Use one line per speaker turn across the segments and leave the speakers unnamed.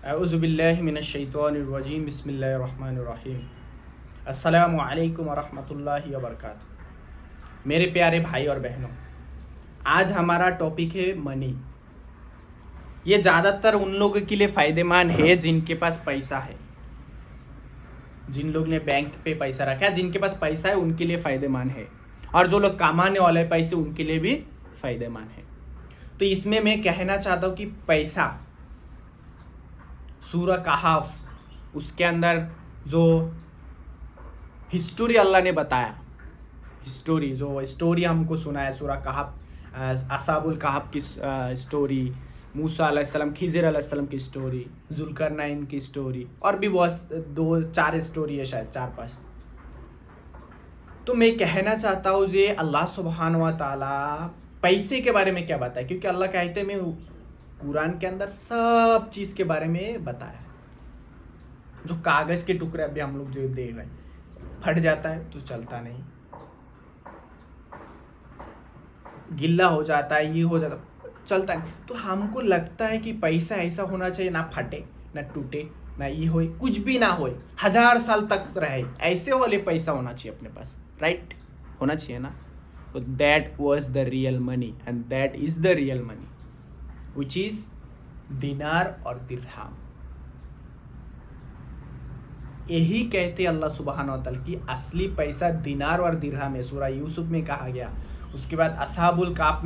अऊज़ुबिल्लाहि मिनश्शैतानिर्रजीम बिस्मिल्लाहिर्रहमानिर्रहीम। अस्सलामु अलैकुम वरहमतुल्लाहि वबरकातुहू। मेरे प्यारे भाई और बहनों, आज हमारा टॉपिक है मनी। ये ज़्यादातर उन लोगों के लिए फ़ायदेमंद है जिनके पास पैसा है, जिन लोग ने बैंक पे पैसा रखा है, जिनके पास पैसा है उनके लिए फ़ायदेमंद है, और जो लोग कमाने वाले पैसे उनके लिए भी फ़ायदेमंद है। तो इसमें मैं कहना चाहता हूँ कि पैसा, सूरह कहफ, उसके अंदर जो हिस्टोरी अल्लाह ने बताया, स्टोरी हमको सुनाया सूरह कहफ, असहाबुल कहफ की स्टोरी, मूसा अलैहिस्सलाम, खिज़र अलैहिस्सलाम की स्टोरी, जुल्करनैन की स्टोरी, और भी बहुत 2-4 स्टोरी है, शायद 4-5। तो मैं कहना चाहता हूँ जे अल्लाह सुब्हान व तआला पैसे के बारे में क्या बताया, क्योंकि अल्लाह कहते हैं मैं कुरान के अंदर सब चीज़ के बारे में बताया है। जो कागज़ के टुकड़े अभी हम लोग जो देख रहे हैं, फट जाता है तो चलता नहीं, गिल्ला हो जाता है, ये हो जाता है, चलता नहीं। तो हमको लगता है कि पैसा ऐसा होना चाहिए ना फटे ना टूटे ना ये हो, कुछ भी ना हो, 1000 साल तक रहे, ऐसे वाले पैसा होना चाहिए अपने पास, राइट? होना चाहिए ना। तो that was the real money and that is the real money which is दिनार और दिरहम। यही कहते अल्लाह सुब्हान व तआला की असली पैसा दिनार और दिरहम है। सूरह यूसुफ में कहा गया। उसके बाद असहाबुल कहफ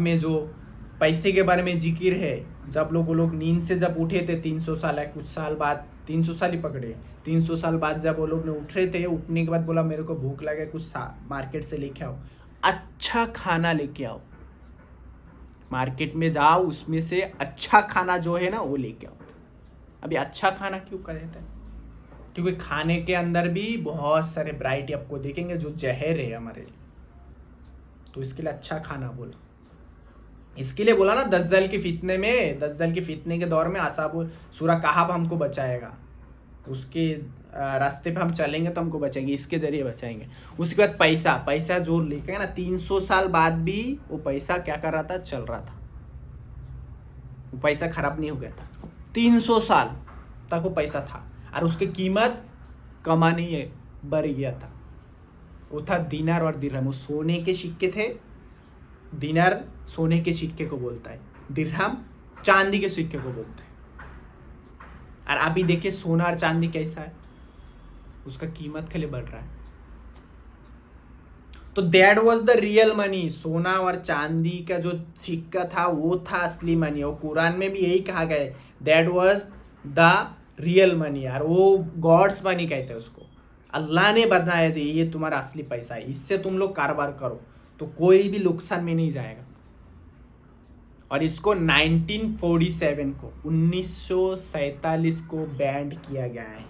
में जो पैसे के बारे में जिक्र है, जब वो लोग नींद से जब उठे थे 300 साल है, कुछ साल बाद 300 साल ही पकड़े, 300 साल बाद जब वो लोग ने उठ रहे थे, उठने के बाद बोला मेरे को भूख लगे, कुछ मार्केट से लेके आओ, अच्छा खाना लेके आओ, मार्केट में जाओ, उसमें से अच्छा खाना जो है ना वो लेके आओ। अभी अच्छा खाना क्यों कहा जाता है? क्योंकि खाने के अंदर भी बहुत सारे वैरायटी आपको देखेंगे जो जहर है हमारे लिए, तो इसके लिए अच्छा खाना बोला। इसके लिए बोला ना, दज्जाल के फितने के दौर में असाबुल सूरह कहफ हमको बचाएगा, उसके रास्ते पे हम चलेंगे तो हमको बचाएंगे, इसके जरिए बचाएंगे। उसके बाद पैसा जो लेके ना 300 साल बाद भी वो पैसा क्या कर रहा था, चल रहा था, वो पैसा खराब नहीं हो गया था। 300 साल तक वो पैसा था और उसकी कीमत कमा नहीं है, बढ़ गया था। वो था दिनार और दिरहम। वो सोने के सिक्के थे। दिनार सोने के सिक्के को बोलता है, दिरहम चांदी के सिक्के को बोलता है। और अभी देखिए सोना और चांदी कैसा है, उसका कीमत खाली बढ़ रहा है। तो that was the real money. सोना और चांदी का जो सिक्का था वो था असली मनी, और कुरान में भी यही कहा गया है, that was the real money. यार वो गॉड्स मनी कहते हैं उसको, अल्लाह ने बनाया ये तुम्हारा असली पैसा है, इससे तुम लोग कारोबार करो तो कोई भी नुकसान में नहीं जाएगा। और इसको 1947 को बैंड किया गया है।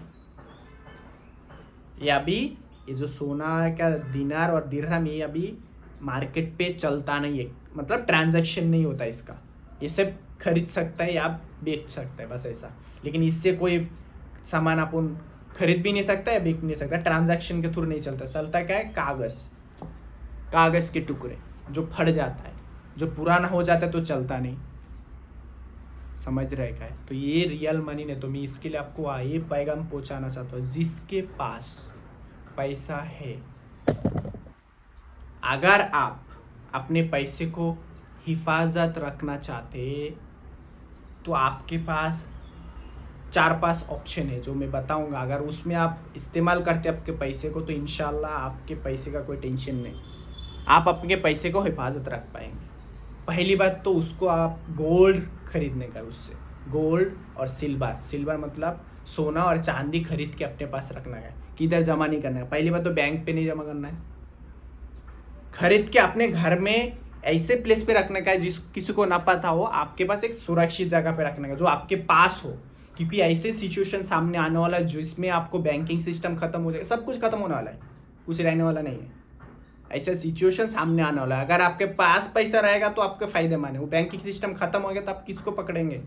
ये जो सोना का दिनार और दिरहम, ये अभी मार्केट पे चलता नहीं है, मतलब ट्रांजैक्शन नहीं होता इसका। ये सब खरीद सकता है या बेच सकता है, बस ऐसा। लेकिन इससे कोई सामान अपन खरीद भी नहीं सकता या बेच नहीं सकता, ट्रांजैक्शन के थ्रू नहीं चलता। चलता क्या है, कागज़ के टुकड़े जो फट जाता है, जो पुराना हो जाता है तो चलता नहीं, समझ रहे क्या है? तो ये रियल मनी ने, तो मैं इसके लिए आपको ये पैगाम पहुंचाना चाहता हूँ, जिसके पास पैसा है, अगर आप अपने पैसे को हिफाजत रखना चाहते तो आपके पास 4-5 ऑप्शन है जो मैं बताऊंगा। अगर उसमें आप इस्तेमाल करते आपके पैसे को, तो इंशाल्लाह आपके पैसे का कोई टेंशन नहीं, आप अपने पैसे को हिफाजत रख पाएंगे। पहली बात तो उसको आप गोल्ड खरीदने का, उससे गोल्ड और सिल्वर मतलब सोना और चांदी खरीद के अपने पास रखना है। किधर जमा नहीं करना है, पहली बात तो बैंक पे नहीं जमा करना है, खरीद के अपने घर में ऐसे प्लेस पे रखने का है जिस किसी को ना पता हो, आपके पास एक सुरक्षित जगह पे रखने का जो आपके पास हो। क्योंकि ऐसे सिचुएशन सामने आने वाला है जिसमें आपको बैंकिंग सिस्टम खत्म हो जाएगा, सब कुछ खत्म होने वाला है, कुछ रहने वाला नहीं है। ऐसा सिचुएशन सामने आने वाला है। अगर आपके पास पैसा रहेगा तो आपके फायदेमंद है, वो बैंकिंग सिस्टम खत्म हो गया तो आप किसको पकड़ेंगे?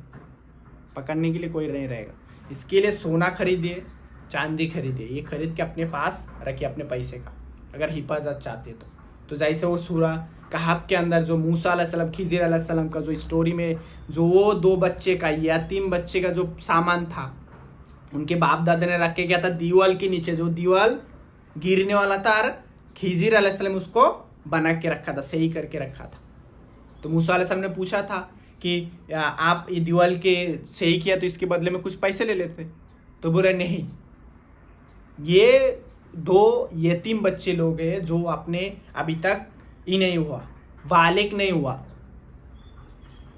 पकड़ने के लिए कोई नहीं रहेगा। इसके लिए सोना खरीदिए, चांदी खरीदिए, ये खरीद के अपने पास रखिए अपने पैसे का, अगर हिफाजत चाहते तो जैसे वो सूरह कहाब के अंदर जो मूसा अलैहिस्सलाम खिज़िर अलैहिस्सलाम का जो स्टोरी में जो वो 2 बच्चे का यतीम बच्चे का जो सामान था उनके बाप दादा ने रख के गया था दीवाल के नीचे, जो दीवाल गिरने वाला था और खिज़िर अलैहिस्सलाम उसको बना के रखा था, सही करके रखा था। तो मूसा अलैहिस्सलाम ने पूछा था कि आप ये दीवाल के सही किया तो इसके बदले में कुछ पैसे ले लेते। तो बोले नहीं, ये 2 यतीम बच्चे लोग हैं जो अपने अभी तक ही नहीं हुआ, बालिग नहीं हुआ,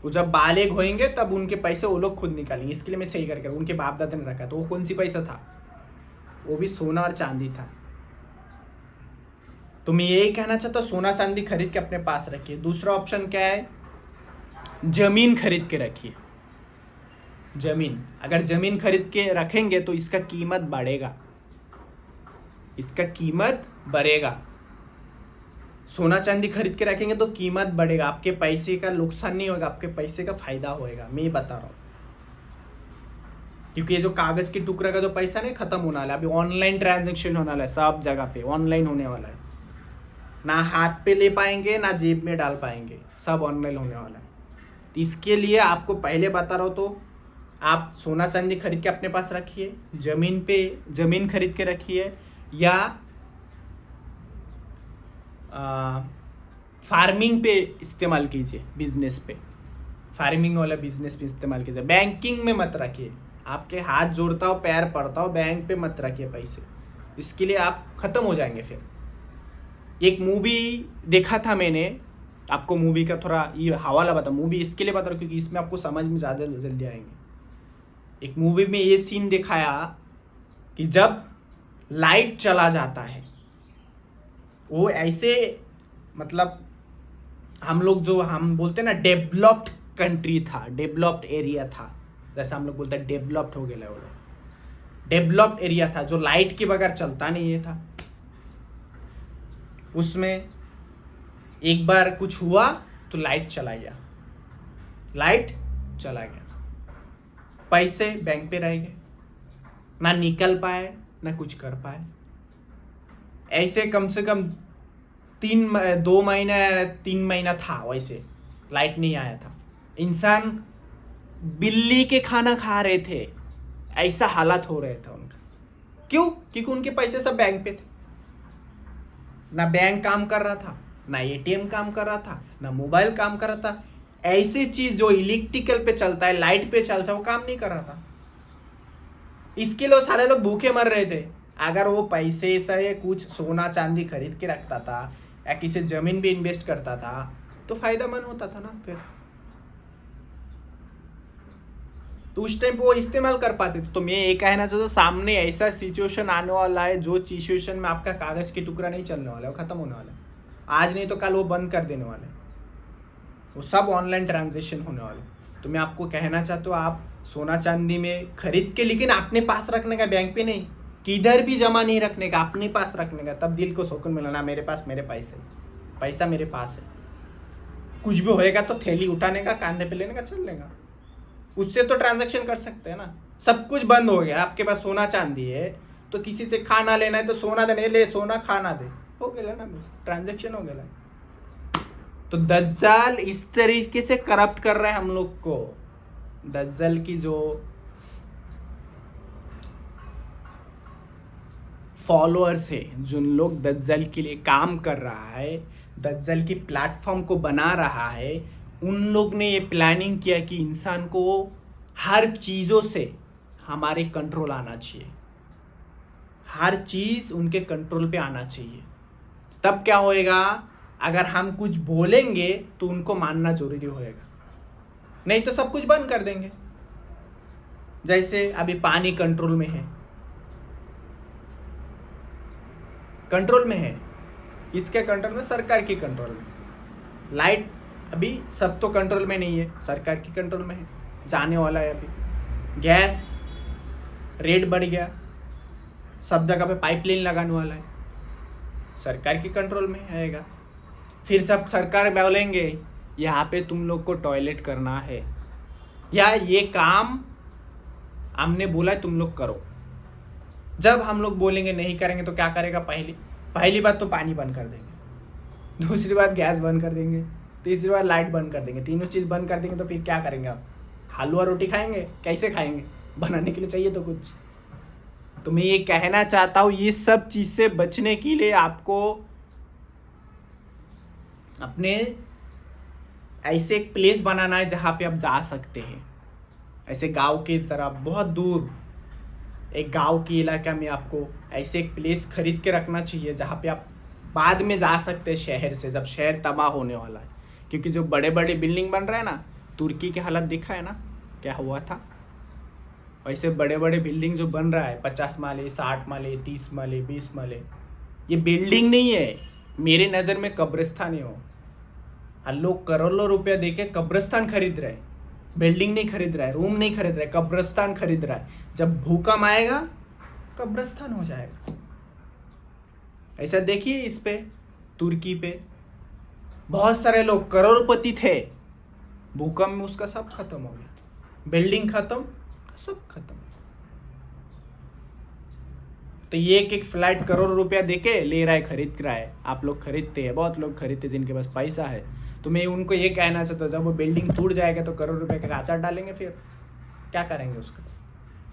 वो जब बालिग होंगे तब उनके पैसे वो लोग खुद निकालेंगे, इसके लिए मैं सही करके उनके बाप दादा ने रखा। तो वो कौन सी पैसा था? वो भी सोना और चांदी था। तो मैं यही कहना चाहता हूँ, सोना चांदी खरीद के अपने पास रखिए। दूसरा ऑप्शन क्या है? जमीन खरीद के रखिए। जमीन, अगर जमीन खरीद के रखेंगे तो इसका कीमत बढ़ेगा, इसका कीमत बढ़ेगा। सोना चांदी खरीद के रखेंगे तो कीमत बढ़ेगा, आपके पैसे का नुकसान नहीं होगा, आपके पैसे का फायदा होएगा। मैं बता रहा हूँ, क्योंकि ये जो कागज के टुकड़ा का जो पैसा नहीं खत्म होने वाला है, अभी ऑनलाइन ट्रांजैक्शन होने वाला है, सब जगह पे ऑनलाइन होने वाला है। ना हाथ पे ले पाएंगे ना जेब में डाल पाएंगे, सब ऑनलाइन होने वाला है। तो इसके लिए आपको पहले बता रहा हूँ, तो आप सोना चांदी खरीद के अपने पास रखिए, जमीन खरीद के रखिए, या फार्मिंग पे इस्तेमाल कीजिए, बिजनेस पे, फार्मिंग वाला बिजनेस पे इस्तेमाल कीजिए। बैंकिंग में मत रखिए, आपके हाथ जोड़ता हो पैर पड़ता हो, बैंक पे मत रखिए पैसे, इसके लिए आप खत्म हो जाएंगे। फिर एक मूवी देखा था मैंने, आपको मूवी का थोड़ा ये हवाला बता, मूवी इसके लिए बता रहा हूँ क्योंकि इसमें आपको समझ में ज़्यादा जल्दी आएंगे। एक मूवी में ये सीन दिखाया कि जब लाइट चला जाता है, वो ऐसे मतलब हम लोग जो हम बोलते हैं ना डेवलप्ड कंट्री था, डेवलप्ड एरिया था, जैसे हम लोग बोलते हैं डेवलप्ड हो गया, वो डेवलप्ड एरिया था जो लाइट के बगैर चलता नहीं है था। उसमें एक बार कुछ हुआ तो लाइट चला गया, पैसे बैंक पे रह गए, ना निकल पाए ना कुछ कर पाए। ऐसे कम से कम 2 महीना 3 महीना था, वैसे लाइट नहीं आया था। इंसान बिल्ली के खाना खा रहे थे, ऐसा हालत हो रहा था उनका। क्यों? क्योंकि उनके पैसे सब बैंक पे थे, ना बैंक काम कर रहा था, ना एटीएम काम कर रहा था, ना मोबाइल काम कर रहा था। ऐसी चीज जो इलेक्ट्रिकल पे चलता है, लाइट पे चलता है, वो काम नहीं कर रहा था। इसके लिए सारे लोग भूखे मर रहे थे। अगर वो पैसे से कुछ सोना चांदी खरीद के रखता था या किसी जमीन भी इन्वेस्ट करता था तो फायदेमंद होता था ना। फिर तो उस टाइम पे वो इस्तेमाल कर पाते थे। तो मैं ये कहना चाहता हूँ, सामने ऐसा सिचुएशन आने वाला है जो सिचुएशन में आपका कागज के टुकड़ा नहीं चलने वाला है, वो खत्म होने वाला है। आज नहीं तो कल वो बंद कर देने वाले, वो सब ऑनलाइन ट्रांजेक्शन होने वाले। तो मैं आपको कहना चाहता हूँ, आप सोना चांदी में खरीद के, लेकिन अपने पास रखने का, बैंक पे नहीं, किधर भी जमा नहीं रखने का, अपने पास रखने का। तब दिल को सुकून मिलना, मेरे पास मेरे पैसा मेरे पास है। कुछ भी होएगा तो थैली उठाने का, कांधे पे लेने का, चल लेगा, उससे तो ट्रांजैक्शन कर सकते हैं ना। सब कुछ बंद हो गया, आपके पास सोना चांदी है तो किसी से खाना लेना है तो सोना देने, ले सोना खाना दे, हो गया ना, बस ट्रांजैक्शन हो गया। तो दज्जाल इस तरीके से करप्ट कर रहा है हम लोग को। दज्जाल की जो फॉलोअर्स है, जिन लोग दज्जाल के लिए काम कर रहा है, दज्जाल की प्लेटफॉर्म को बना रहा है, उन लोग ने ये प्लानिंग किया कि इंसान को हर चीज़ों से हमारे कंट्रोल आना चाहिए, हर चीज़ उनके कंट्रोल पे आना चाहिए। तब क्या होएगा, अगर हम कुछ बोलेंगे तो उनको मानना जरूरी होएगा, नहीं तो सब कुछ बंद कर देंगे। जैसे अभी पानी कंट्रोल में है, इसके कंट्रोल में, सरकार की कंट्रोल में। लाइट अभी सब तो कंट्रोल में नहीं है, सरकार की कंट्रोल में है, जाने वाला है। अभी गैस रेट बढ़ गया, सब जगह पे पाइपलाइन लगाने वाला है, सरकार की कंट्रोल में आएगा। फिर सब सरकार बोलेंगे यहाँ पे तुम लोग को टॉयलेट करना है, या ये काम हमने बोला है तुम लोग करो। जब हम लोग बोलेंगे नहीं करेंगे तो क्या करेगा, पहली बात तो पानी बंद कर देंगे। दूसरी बार गैस बंद कर देंगे, तीसरी बार लाइट बंद कर देंगे। तीनों चीज़ बंद कर देंगे तो फिर क्या करेंगे आप? हलवा रोटी खाएंगे? कैसे खाएंगे? बनाने के लिए चाहिए तो कुछ। तो मैं ये कहना चाहता हूँ, ये सब चीज़ से बचने के लिए आपको अपने ऐसे एक प्लेस बनाना है जहाँ पे आप जा सकते हैं। ऐसे गांव की तरफ बहुत दूर एक गांव के इलाका में आपको ऐसे एक प्लेस खरीद के रखना चाहिए जहाँ पे आप बाद में जा सकते हैं शहर से, जब शहर तबाह होने वाला है। क्योंकि जो बड़े बड़े बिल्डिंग बन रहे हैं ना, तुर्की की हालत दिखा है ना क्या हुआ था। वैसे बड़े बड़े बिल्डिंग जो बन रहा है 50 माले, 60 माले, 30 माले, 20 माले, ये बिल्डिंग नहीं है, मेरे नज़र में कब्रिस्तान ही हो। लोग करोड़ों रुपया देके कब्रिस्तान खरीद रहे हैं, बिल्डिंग नहीं खरीद रहा है, रूम नहीं खरीद रहा है, कब्रिस्तान खरीद रहा है। जब भूकंप आएगा कब्रिस्तान हो जाएगा। ऐसा देखिए इस पे, तुर्की पे बहुत सारे लोग करोड़पति थे, भूकंप में उसका सब खत्म हो गया, बिल्डिंग खत्म, सब खत्म। तो ये एक फ्लैट करोड़ रुपया देके ले रहा है, खरीद रहा है। आप लोग खरीदते हैं, बहुत लोग खरीदते हैं जिनके पास पैसा है। तो मैं उनको ये कहना चाहता हूँ, जब वो बिल्डिंग टूट जाएगा तो करोड़ रुपए का आचार डालेंगे, फिर क्या करेंगे उसका?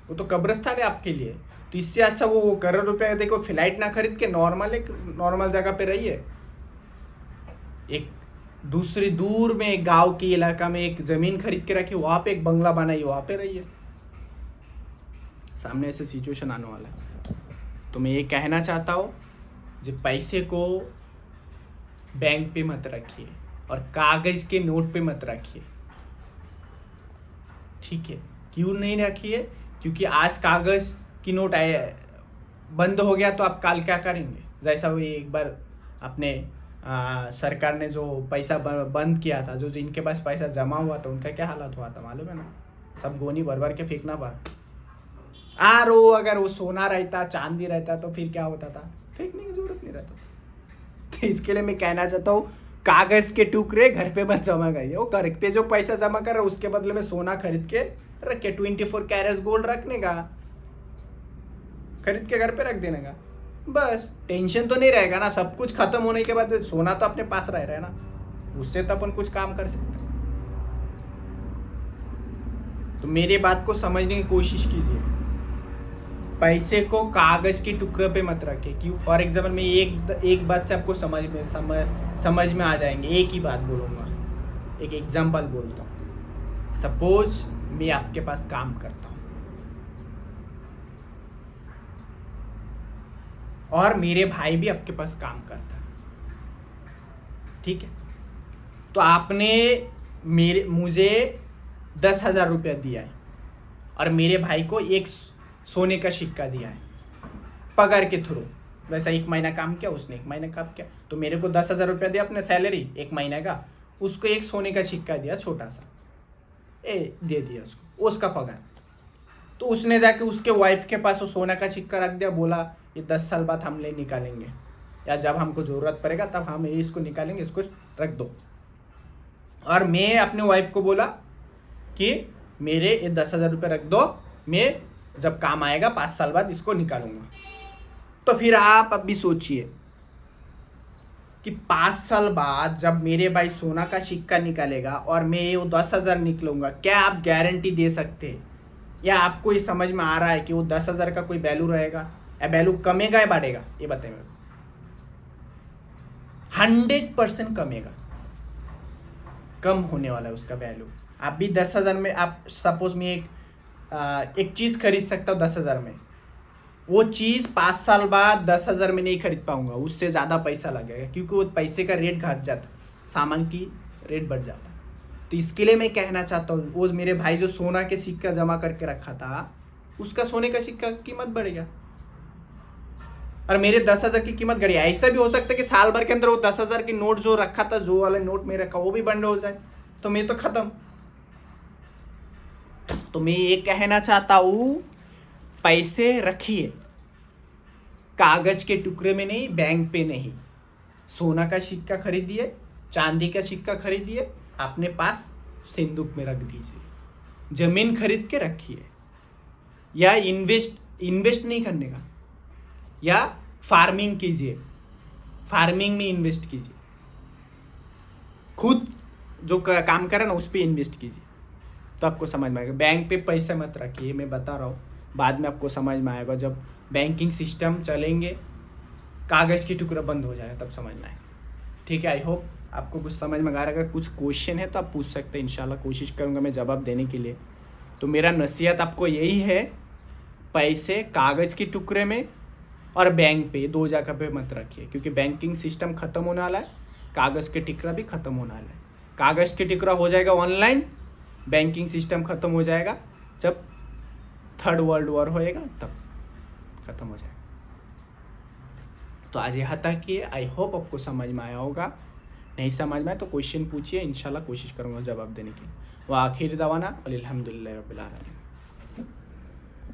वो तो कब्रिस्तान है आपके लिए। तो इससे अच्छा वो करोड़ रुपए देखो फ्लाइट ना खरीद के एक नॉर्मल जगह पे रहिए। एक दूसरी दूर में एक गांव के इलाका में एक जमीन खरीद के रखिए, वहां पे एक बंगला बनाइए, वहां पे रहिए। सामने ऐसे सिचुएशन आने वाला है। तो मैं ये कहना चाहता हूँ, जो पैसे को बैंक पे मत रखिए और कागज के नोट पे मत रखिए, ठीक है? क्यों नहीं रखिए? क्योंकि आज कागज की नोट बंद हो गया तो आप कल क्या करेंगे? जैसा वो एक बार अपने सरकार ने जो पैसा बंद किया था, जो जिनके पास पैसा जमा हुआ था उनका क्या हालत हुआ था मालूम है ना? सब गोनी भर भर के फेंकना पड़ा। अगर वो सोना रहता, चांदी रहता तो फिर क्या होता था? फेंकने की जरूरत नहीं रहता था। तो इसके लिए मैं कहना चाहता हूँ, कागज के टुकड़े घर पे मत जमा करिए। वो घर पे जो पैसा जमा कर रहे हैं उसके बदले में सोना खरीद के रखे, 24 कैरेट्स गोल्ड रखने का, खरीद के घर पे रख देने का, बस। टेंशन तो नहीं रहेगा ना, सब कुछ खत्म होने के बाद सोना तो अपने पास रह रहा है ना, उससे तो अपन कुछ काम कर सकते हैं। तो मेरी बात को समझने की कोशिश कीजिए, पैसे को कागज के टुकड़े पे मत रखिए। क्यों? फॉर एग्जाम्पल मैं एक बात से आपको समझ में आ जाएंगे। एक ही बात बोलूँगा, एक एग्जाम्पल बोलता हूँ। सपोज मैं आपके पास काम करता हूँ और मेरे भाई भी आपके पास काम करता है, ठीक है? तो आपने मुझे 10,000 रुपया दिया है और मेरे भाई को एक सोने का सिक्का दिया है पगार के थ्रू। वैसा 1 महीना काम किया, उसने 1 महीना काम किया, तो मेरे को 10,000 रुपया दिया अपने सैलरी 1 महीने का, उसको एक सोने का सिक्का दिया छोटा सा, दे दिया उसका पगार। तो उसने जाके उसके वाइफ के पास वो सोना का सिक्का रख दिया, बोला ये 10 साल बाद हम ले निकालेंगे, या जब हमको ज़रूरत पड़ेगा तब हम इसको निकालेंगे, इसको रख दो। और मैं अपने वाइफ को बोला कि मेरे ये 10,000 रुपये रख दो, मैं जब काम आएगा 5 साल बाद इसको निकालूंगा। तो फिर आप अब भी सोचिए कि 5 साल बाद जब मेरे भाई सोना का सिक्का निकालेगा और मैं वो 10,000 निकलूंगा, क्या आप गारंटी दे सकते हैं? या आपको ये समझ में आ रहा है कि वो 10,000 का कोई वैल्यू रहेगा, या वैल्यू कमेगा या बढ़ेगा? ये बताइए मेरे को। 100% कमेगा, कम होने वाला है उसका वैल्यू। आप भी 10,000 में, आप सपोज मैं एक चीज़ खरीद सकता हूँ 10,000 में, वो चीज़ 5 साल बाद 10,000 में नहीं खरीद पाऊंगा, उससे ज़्यादा पैसा लगेगा, क्योंकि वो पैसे का रेट घट जाता, सामान की रेट बढ़ जाता। तो इसके लिए मैं कहना चाहता हूँ, वो मेरे भाई जो सोना के सिक्का जमा करके रखा था, उसका सोने का सिक्का की कीमत बढ़ गया और मेरे 10,000 की कीमत घटी। ऐसा भी हो सकता है कि साल भर के अंदर वो 10,000 की नोट जो रखा था, जो वाला नोट में रखा, वो भी बंद हो जाए, तो मैं तो खत्म। तो मैं ये कहना चाहता हूँ, पैसे रखिए कागज के टुकड़े में नहीं, बैंक पे नहीं। सोना का सिक्का खरीदिए, चांदी का सिक्का खरीदिए, अपने पास सिंदूक में रख दीजिए। जमीन खरीद के रखिए, या इन्वेस्ट नहीं करने का, या फार्मिंग कीजिए, फार्मिंग में इन्वेस्ट कीजिए। खुद जो काम करे ना उस पर इन्वेस्ट कीजिए, तो आपको समझ में आएगा। बैंक पे पैसे मत रखिए, मैं बता रहा हूँ, बाद में आपको समझ में आएगा। जब बैंकिंग सिस्टम चलेंगे, कागज़ की टुकड़ा बंद हो जाएगा, तब समझ में आएगा। ठीक है, आई होप आपको कुछ समझ में आ रहा है। अगर कुछ क्वेश्चन है तो आप पूछ सकते हैं, इंशाल्लाह कोशिश करूँगा मैं जवाब देने के लिए। तो मेरा नसीहत आपको यही है, पैसे कागज़ के टुकड़े में और बैंक पे, दो जगह पे मत रखिए, क्योंकि बैंकिंग सिस्टम ख़त्म होने वाला है, कागज़ के टुकड़ा भी ख़त्म होने वाला है। कागज़ के टुकड़ा हो जाएगा ऑनलाइन, बैंकिंग सिस्टम ख़त्म हो जाएगा जब थर्ड वर्ल्ड वॉर होएगा, तब ख़त्म हो जाएगा। तो आज यहाँ तक ही है। आई होप आपको समझ में आया होगा। नहीं समझ में आया तो क्वेश्चन पूछिए, इंशाल्लाह कोशिश करूँगा जवाब देने की। व आखिर दवाना अल्हम्दुलिल्लाहि रब्बिल आलमीन।